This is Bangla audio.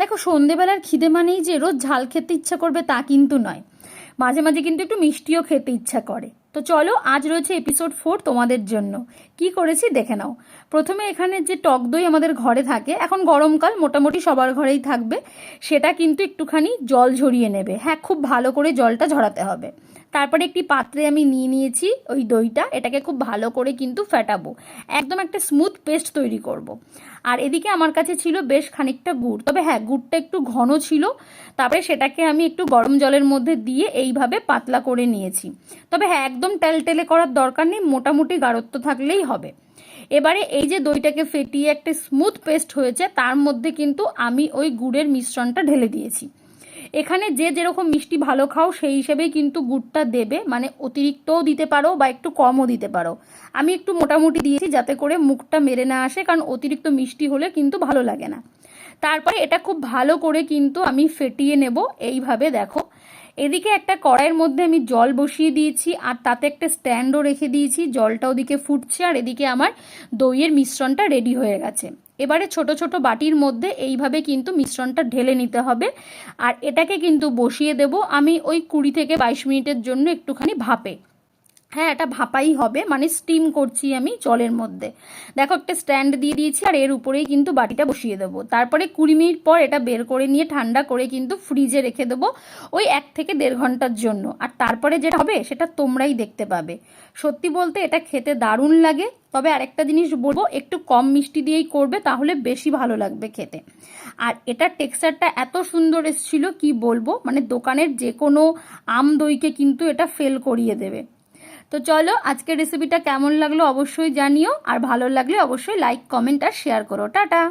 দেখো, সন্ধেবেলার খিদে মানেই যে রোজ ঝাল খেতে ইচ্ছা করবে তা কিন্তু নয়, মাঝে মাঝে কিন্তু একটু মিষ্টিও খেতে ইচ্ছা করে। তো চলো, আজ রয়েছে এপিসোড 4 তোমাদের জন্য। কি করেছি দেখে নাও। প্রথমে এখানে যে টক দই আমাদের ঘরে থাকে, এখন গরমকাল মোটামুটি সবার ঘরেই থাকবে, সেটা কিন্তু একটুখানি জল ঝরিয়ে নেবে। হ্যাঁ, খুব ভালো করে জলটা ঝরাতে হবে। তারপরে একটি পাত্রে আমি নিয়ে নিয়েছি ওই দইটা, এটাকে খুব ভালো করে কিন্তু ফেটাবো, একদম একটা স্মুথ পেস্ট তৈরি করব। আর এদিকে আমার কাছে ছিল বেশ খানিকটা গুড়, তবে হ্যাঁ, গুড়টা একটু ঘন ছিল। তারপরে সেটাকে আমি একটু গরম জলের মধ্যে দিয়ে এইভাবে পাতলা করে নিয়েছি। তবে হ্যাঁ, একদম টেলটেলে করার দরকার নেই, মোটামুটি গাঢ়ত্ব থাকলেই হবে। এবারে এই যে দইটাকে ফেটিয়ে একটা স্মুথ পেস্ট হয়েছে, তার মধ্যে কিন্তু আমি ওই গুড়ের মিশ্রণটা ঢেলে দিয়েছি। এখানে যে যেরকম মিষ্টি ভালো খাও সেই হিসেবেই কিন্তু গুড়টা দেবে, মানে অতিরিক্তও দিতে পারো বা একটু কমও দিতে পারো। আমি একটু মোটামুটি দিয়েছি যাতে করে মুখটা মেরে না আসে, কারণ অতিরিক্ত মিষ্টি হলে কিন্তু ভালো লাগে না। তারপরে এটা খুব ভালো করে কিন্তু আমি ফেটিয়ে নেব এইভাবে। দেখো, এদিকে একটা কড়াইয়ের মধ্যে আমি জল বসিয়ে দিয়েছি, আর তাতে একটা স্ট্যান্ডও রেখে দিয়েছি। জলটা ওদিকে ফুটছে, আর এদিকে আমার দইয়ের মিশ্রণটা রেডি হয়ে গেছে। এবারে ছোট ছোট বাটির মধ্যে এইভাবে কিন্তু মিশ্রণটা ঢেলে নিতে হবে, আর এটাকে কিন্তু বসিয়ে দেব আমি ওই 20 থেকে 22 মিনিটের জন্য একটুখানি ভাপে। হ্যাঁ, এটা ভাপাই হবে, মানে স্টিম করছি আমি জলের মধ্যে। দেখো, একটা স্ট্যান্ড দিয়ে দিয়েছি, আর এর উপরেই কিন্তু বাটিটা বসিয়ে দেবো। তারপরে 20 মিনিট পর এটা বের করে নিয়ে ঠান্ডা করে কিন্তু ফ্রিজে রেখে দেবো ওই 1 থেকে 1.5 ঘন্টার জন্য। আর তারপরে যেটা হবে সেটা তোমরাই দেখতে পাবে। সত্যি বলতে এটা খেতে দারুণ লাগে। তবে আরেকটা জিনিস বলবো, একটু কম মিষ্টি দিয়েই করবে, তাহলে বেশি ভালো লাগবে খেতে। আর এটার টেক্সচারটা এত সুন্দর এসেছিল কি বলবো, মানে দোকানের যে কোনো আম দইকে কিন্তু এটা ফেল করিয়ে দেবে। তো চলো, আজকের রেসিপিটা কেমন লাগলো অবশ্যই জানিও, আর ভালো লাগলে অবশ্যই লাইক, কমেন্ট আর শেয়ার করো। টাটা।